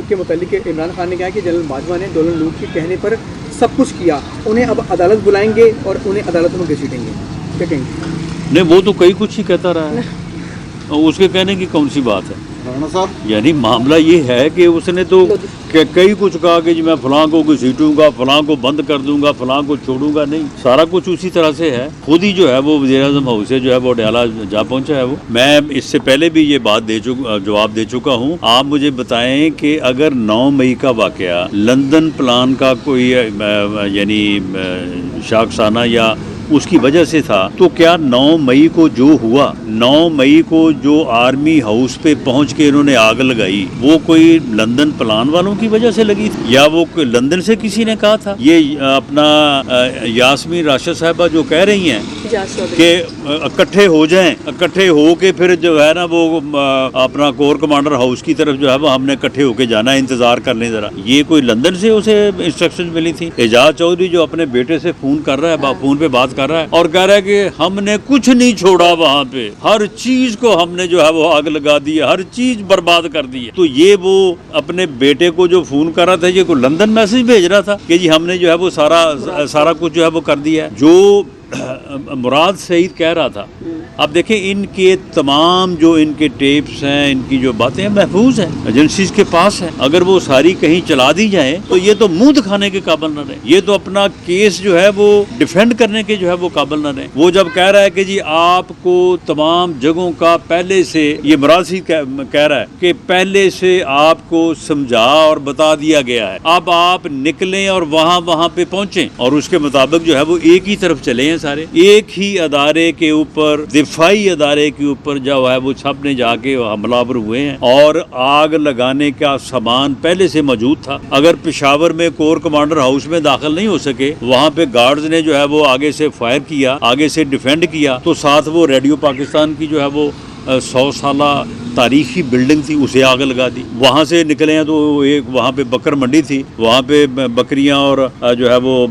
کے متعلق عمران خان نے کہا کہ جنرل باجوہ نے ڈونلڈ نون کے کہنے پر سب کچھ کیا, انہیں اب عدالت بلائیں گے اور انہیں عدالتوں میں گھسیٹیں گے, کیا کہیں گے؟ نہیں, وہ تو کئی کچھ ہی کہتا رہا ہے, اس کے کہنے کی کون سی بات ہے. رانا صاحب یعنی معاملہ یہ ہے کہ اس نے تو کئی کچھ کہا کہ جی میں فلاں کو گھسیٹوں گا, فلاں کو بند کر دوں گا, فلاں کو چھوڑوں گا. نہیں, سارا کچھ اسی طرح سے ہے. خود ہی جو ہے وہ وزیر اعظم ہاؤس سے جو ہے وہ اڈیالہ جا پہنچا ہے. وہ میں اس سے پہلے بھی یہ بات جواب دے چکا ہوں. آپ مجھے بتائیں کہ اگر 9 مئی کا واقعہ لندن پلان کا کوئی یعنی شاخسانہ یا اس کی وجہ سے تھا, تو کیا 9 مئی کو جو ہوا, 9 مئی کو جو آرمی ہاؤس پہ پہنچ کے انہوں نے آگ لگائی, وہ کوئی لندن پلان والوں کی وجہ سے لگی تھی یا وہ لندن سے کسی نے کہا تھا؟ یہ اپنا یاسمین راشد صاحبہ جو کہہ رہی ہیں کہ اکٹھے ہو جائیں, اکٹھے ہو کے پھر جو ہے نا وہ اپنا کور کمانڈر ہاؤس کی طرف جو ہے وہ ہم نے اکٹھے ہو کے جانا ہے, انتظار کر لیں ذرا. یہ کوئی لندن سے اسے انسٹرکشن ملی تھی؟ اعجاز چودھری جو اپنے بیٹے سے فون کر رہا ہے, فون پہ بات کر رہا ہے اور کہہ رہا ہے کہ ہم نے کچھ نہیں چھوڑا, وہاں پہ ہر چیز کو ہم نے جو ہے وہ آگ لگا دی ہے, ہر چیز برباد کر دی ہے. تو یہ وہ اپنے بیٹے کو جو فون کر رہا تھا, یہ کوئی لندن میسج بھیج رہا تھا کہ جی ہم نے جو ہے وہ سارا کچھ جو ہے وہ کر دیا ہے. جو مراد سعید کہہ رہا تھا, اب دیکھیں ان کے تمام جو ان کے ٹیپس ہیں, ان کی جو باتیں ہیں محفوظ ہیں, ایجنسیز کے پاس ہیں. اگر وہ ساری کہیں چلا دی جائیں تو یہ تو منہ دکھانے کے قابل نہ رہے, یہ تو اپنا کیس جو ہے وہ ڈیفینڈ کرنے کے جو ہے وہ قابل نہ رہے. وہ جب کہہ رہا ہے کہ جی آپ کو تمام جگہوں کا پہلے سے, یہ مراد سعید کہہ رہا ہے کہ پہلے سے آپ کو سمجھا اور بتا دیا گیا ہے, اب آپ نکلیں اور وہاں پہ پہنچیں اور اس کے مطابق جو ہے وہ ایک ہی طرف چلے ہیں سارے, ایک ہی ادارے کے اوپر, دفاعی ادارے کے اوپر جو ہے وہ سب نے جا کے حملہ آور ہوئے ہیں اور آگ لگانے کا سامان پہلے سے موجود تھا. اگر پشاور میں کور کمانڈر ہاؤس میں داخل نہیں ہو سکے, وہاں پہ گارڈز نے جو ہے وہ آگے سے فائر کیا, آگے سے ڈیفینڈ کیا, تو ساتھ وہ ریڈیو پاکستان کی جو ہے وہ 100 سالہ تاریخی بلڈنگ تھی, اسے آگ لگا دی. وہاں سے نکلے ہیں تو ایک وہاں پہ بکر منڈی تھی, وہاں پہ بکریاں اور جو ہے وہ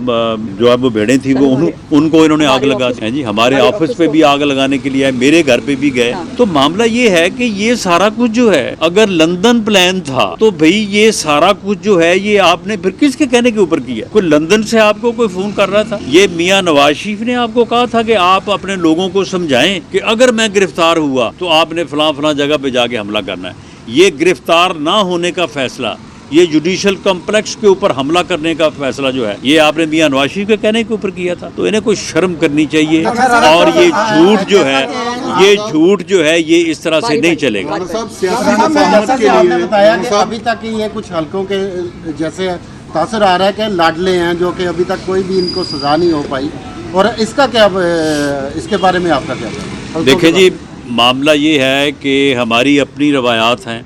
بھیڑیں تھیں, وہ ان کو انہوں نے آگ لگا دی. جی ہمارے آفس پہ بھی آگ لگانے کے لیے آئے, میرے گھر پہ بھی گئے. تو معاملہ یہ ہے کہ یہ سارا کچھ جو ہے اگر لندن پلان تھا تو بھئی یہ سارا کچھ جو ہے یہ آپ نے پھر کس کے کہنے کے اوپر کیا؟ کوئی لندن سے آپ کو کوئی فون کر رہا تھا؟ یہ میاں نواز شریف نے آپ کو کہا تھا کہ آپ اپنے لوگوں کو سمجھائیں کہ اگر میں گرفتار ہوا تو آپ نے فلاں جگہ پہ جا کے حملہ کرنا ہے. یہ گرفتار نہ ہونے کا فیصلہ, یہ جوڈیشل کمپلیکس کے اوپر حملہ کرنے کا فیصلہ جو ہے یہ آپ نے میاں نواز شریف کے کہنے کے اوپر کیا تھا. تو انہیں کوئی شرم کرنی چاہیے, اور یہ جھوٹ جو ہے یہ اس طرح سے نہیں چلے گا. آپ نے بتایا کہ ابھی تک یہ کچھ حلقوں کے جیسے تاثر آ رہا ہے کہ لاڈلے ہیں جو کہ ابھی تک کوئی بھی ان کو سزا نہیں ہو پائی, اور اس کا کیا, اس کے بارے میں آپ کا کیا؟ دیکھیں جی معاملہ یہ ہے کہ ہماری اپنی روایات ہیں.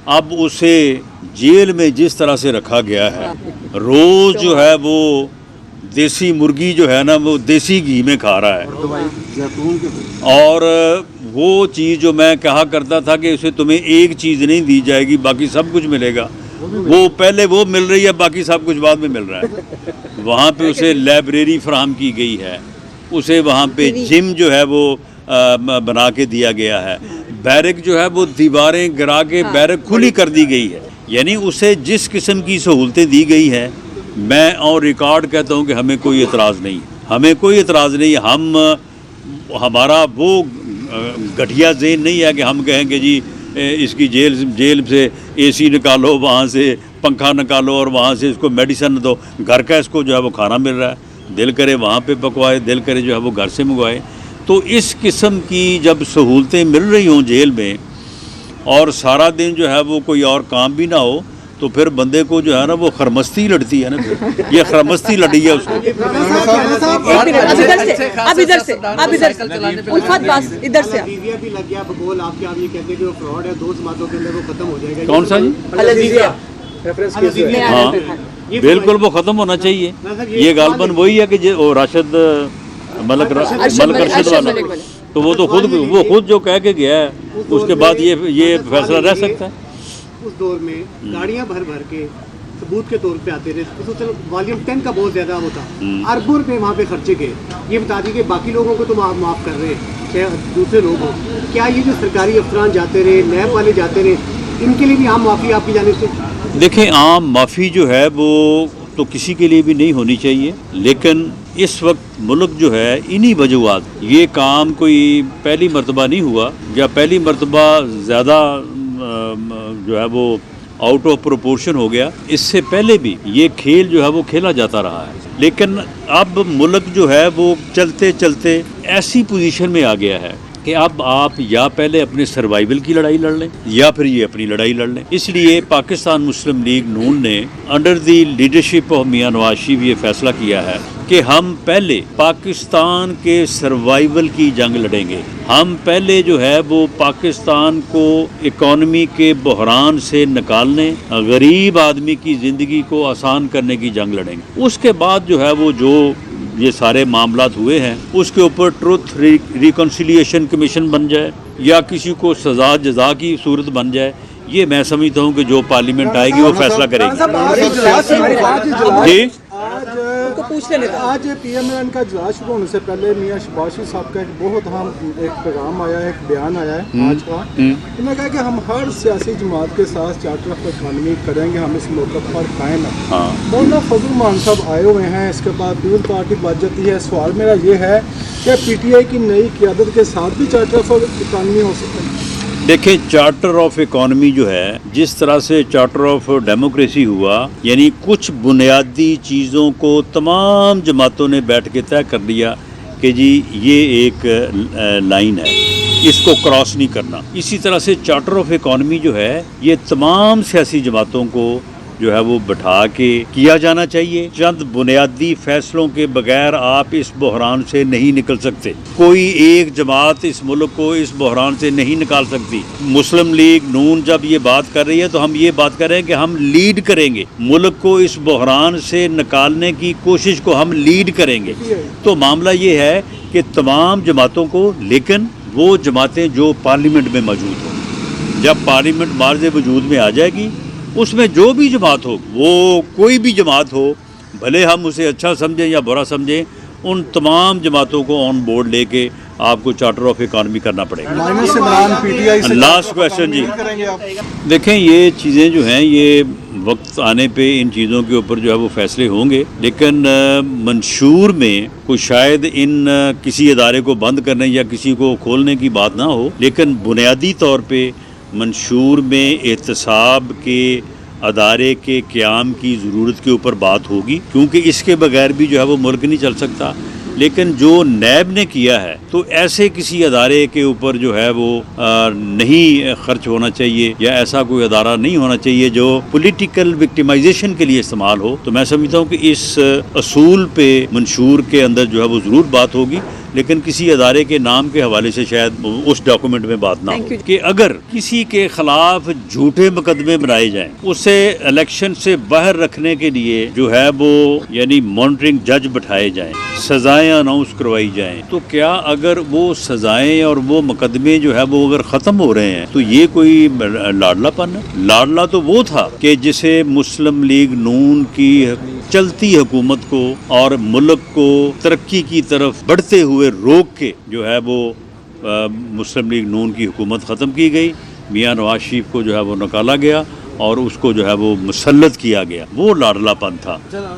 اب اسے جیل میں جس طرح سے رکھا گیا ہے, روز جو ہے وہ دیسی مرغی جو ہے نا وہ دیسی گھی میں کھا رہا ہے, اور وہ چیز جو میں کہا کرتا تھا کہ اسے تمہیں ایک چیز نہیں دی جائے گی, باقی سب کچھ ملے گا, وہ پہلے وہ مل رہی ہے, باقی سب کچھ بعد میں مل رہا ہے. وہاں پہ اسے لائبریری فراہم کی گئی ہے, اسے وہاں پہ جم جو ہے وہ بنا کے دیا گیا ہے, بیرک جو ہے وہ دیواریں گرا کے بیرک کھلی کر دی گئی ہے. یعنی اسے جس قسم کی سہولتیں دی گئی ہیں, میں اور ریکارڈ کہتا ہوں کہ ہمیں کوئی اعتراض نہیں, ہمیں کوئی اعتراض نہیں. ہمارا وہ گھٹیا ذہن نہیں ہے کہ ہم کہیں کہ جی اس کی جیل سے اے سی نکالو, وہاں سے پنکھا نکالو اور وہاں سے اس کو میڈیسن دو. گھر کا اس کو جو ہے وہ کھانا مل رہا ہے, دل کرے وہاں پہ پکوائے, دل کرے جو ہے وہ گھر سے منگوائے. تو اس قسم کی جب سہولتیں مل رہی ہوں جیل میں, اور سارا دن جو ہے وہ کوئی اور کام بھی نہ ہو, تو پھر بندے کو جو ہے نا وہ خرمستی لڑتی ہے نا, پھر یہ خرمستی لڑی ہے اس کو. کون سا جی؟ ہاں بالکل وہ ختم ہونا چاہیے. یہ غالباً وہی ہے کہ راشد ملک ارشد والا, تو وہ تو خود جو کہہ کے گیا ہے, اس کے بعد یہ فیصلہ رہ سکتا ہے. اس دور میں گاڑیاں بھر کے ثبوت کے طور پہ آتے رہے, خصوصاً والیوم 10 کا بہت زیادہ ہوتا, اربوں روپے وہاں پہ خرچے گئے. یہ بتا دیجیے باقی لوگوں کو تو معاف کر رہے ہیں, چاہے دوسرے لوگ ہوں, کیا یہ جو سرکاری افسران جاتے رہے, نیب والے جاتے رہے, ان کے لیے بھی عام معافی آپ کی جانب سے؟ دیکھیں عام معافی جو ہے وہ تو کسی کے لیے بھی نہیں ہونی چاہیے، لیکن اس وقت ملک جو ہے انہی وجوہات، یہ کام کوئی پہلی مرتبہ نہیں ہوا یا پہلی مرتبہ زیادہ جو ہے وہ آؤٹ آف پروپورشن ہو گیا، اس سے پہلے بھی یہ کھیل جو ہے وہ کھیلا جاتا رہا ہے، لیکن اب ملک جو ہے وہ چلتے چلتے ایسی پوزیشن میں آ گیا ہے کہ اب آپ یا پہلے اپنے سروائیول کی لڑائی لڑ لیں یا پھر یہ اپنی لڑائی لڑ لیں۔ اس لیے پاکستان مسلم لیگ نون نے under the leadership of Mian Nawaz Sharif یہ فیصلہ کیا ہے کہ ہم پہلے پاکستان کے سروائیول کی جنگ لڑیں گے، ہم پہلے جو ہے وہ پاکستان کو اکانومی کے بحران سے نکالنے، غریب آدمی کی زندگی کو آسان کرنے کی جنگ لڑیں گے۔ اس کے بعد جو ہے وہ جو یہ سارے معاملات ہوئے ہیں اس کے اوپر ٹروتھ ریکنسیلیشن کمیشن بن جائے یا کسی کو سزا جزا کی صورت بن جائے، یہ میں سمجھتا ہوں کہ جو پارلیمنٹ آئے گی وہ فیصلہ کرے گی۔ آج پی ایم این کا اجلاس شروع ہونے سے پہلے میاں شہباز شریف صاحب کا ایک بہت اہم ایک پیغام آیا ہے، ایک بیان آیا ہے آج کا۔ انہوں نے کہا کہ ہم ہر سیاسی جماعت کے ساتھ چارٹر آف اکانومی کریں گے، ہم اس موقع پر قائم ہیں۔ مولانا فضل الرحمان صاحب آئے ہوئے ہیں، اس کے بعد پیپلز پارٹی بچ جاتی ہے۔ سوال میرا یہ ہے کہ پی ٹی آئی کی نئی قیادت کے ساتھ بھی چارٹر آف اکانومی ہو سکتا ہے؟ دیکھیں چارٹر آف اکانومی جو ہے جس طرح سے چارٹر آف ڈیموکریسی ہوا، یعنی کچھ بنیادی چیزوں کو تمام جماعتوں نے بیٹھ کے طے کر لیا کہ جی یہ ایک لائن ہے، اس کو کراس نہیں کرنا۔ اسی طرح سے چارٹر آف اکانومی جو ہے یہ تمام سیاسی جماعتوں کو جو ہے وہ بٹھا کے کیا جانا چاہیے۔ چند بنیادی فیصلوں کے بغیر آپ اس بحران سے نہیں نکل سکتے، کوئی ایک جماعت اس ملک کو اس بحران سے نہیں نکال سکتی۔ مسلم لیگ نون جب یہ بات کر رہی ہے تو ہم یہ بات کر رہے ہیں کہ ہم لیڈ کریں گے، ملک کو اس بحران سے نکالنے کی کوشش کو ہم لیڈ کریں گے۔ تو معاملہ یہ ہے کہ تمام جماعتوں کو، لیکن وہ جماعتیں جو پارلیمنٹ میں موجود ہوں، جب پارلیمنٹ معرض وجود میں آ جائے گی، اس میں جو بھی جماعت ہو، وہ کوئی بھی جماعت ہو، بھلے ہم اسے اچھا سمجھیں یا برا سمجھیں، ان تمام جماعتوں کو آن بورڈ لے کے آپ کو چارٹر آف اکانومی کرنا پڑے گا۔ لاسٹ کویسچن جی، دیکھیں یہ چیزیں جو ہیں یہ وقت آنے پہ ان چیزوں کے اوپر جو ہے وہ فیصلے ہوں گے، لیکن منشور میں کوئی شاید ان کسی ادارے کو بند کرنے یا کسی کو کھولنے کی بات نہ ہو، لیکن بنیادی طور پہ منشور میں احتساب کے ادارے کے قیام کی ضرورت کے اوپر بات ہوگی، کیونکہ اس کے بغیر بھی جو ہے وہ ملک نہیں چل سکتا۔ لیکن جو نیب نے کیا ہے تو ایسے کسی ادارے کے اوپر جو ہے وہ نہیں خرچ ہونا چاہیے، یا ایسا کوئی ادارہ نہیں ہونا چاہیے جو پولیٹیکل وکٹیمائزیشن کے لیے استعمال ہو۔ تو میں سمجھتا ہوں کہ اس اصول پہ منشور کے اندر جو ہے وہ ضرور بات ہوگی، لیکن کسی ادارے کے نام کے حوالے سے شاید اس ڈاکومنٹ میں بات نہ ہو کہ اگر کسی کے خلاف جھوٹے مقدمے بنائے جائیں، اسے الیکشن سے باہر رکھنے کے لیے جو ہے وہ یعنی مانیٹرنگ جج بٹھائے جائیں، سزائیں اناؤنس کروائی جائیں، تو کیا اگر وہ سزائیں اور وہ مقدمے جو ہے وہ اگر ختم ہو رہے ہیں تو یہ کوئی لاڈلا پن ہے؟ لاڈلا تو وہ تھا کہ جسے مسلم لیگ نون کی چلتی حکومت کو اور ملک کو ترقی کی طرف بڑھتے ہوئے روک کے جو ہے وہ مسلم لیگ نون کی حکومت ختم کی گئی، میاں نواز شریف کو جو ہے وہ نکالا گیا اور اس کو جو ہے وہ مسلط کیا گیا، وہ لاڈلا پن تھا۔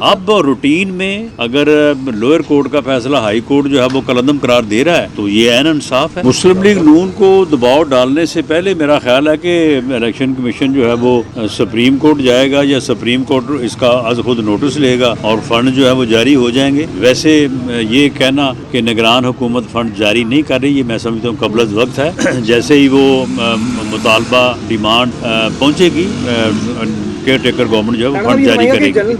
اب روٹین میں اگر لوئر کورٹ کا فیصلہ ہائی کورٹ جو ہے وہ کلعدم قرار دے رہا ہے تو یہ عین انصاف ہے۔ مسلم لیگ نون کو دباؤ ڈالنے سے پہلے میرا خیال ہے کہ الیکشن کمیشن جو ہے وہ سپریم کورٹ جائے گا، یا سپریم کورٹ اس کا از خود نوٹس لے گا اور فنڈ جو ہے وہ جاری ہو جائیں گے۔ ویسے یہ کہنا کہ نگران حکومت فنڈ جاری نہیں کر رہی، یہ میں سمجھتا ہوں قبل از وقت ہے۔ جیسے ہی وہ مطالبہ ڈیمانڈ پہنچے گی، کیئر ٹیکر گورنمنٹ جو ہے وہ فنڈ جاری کرے گی۔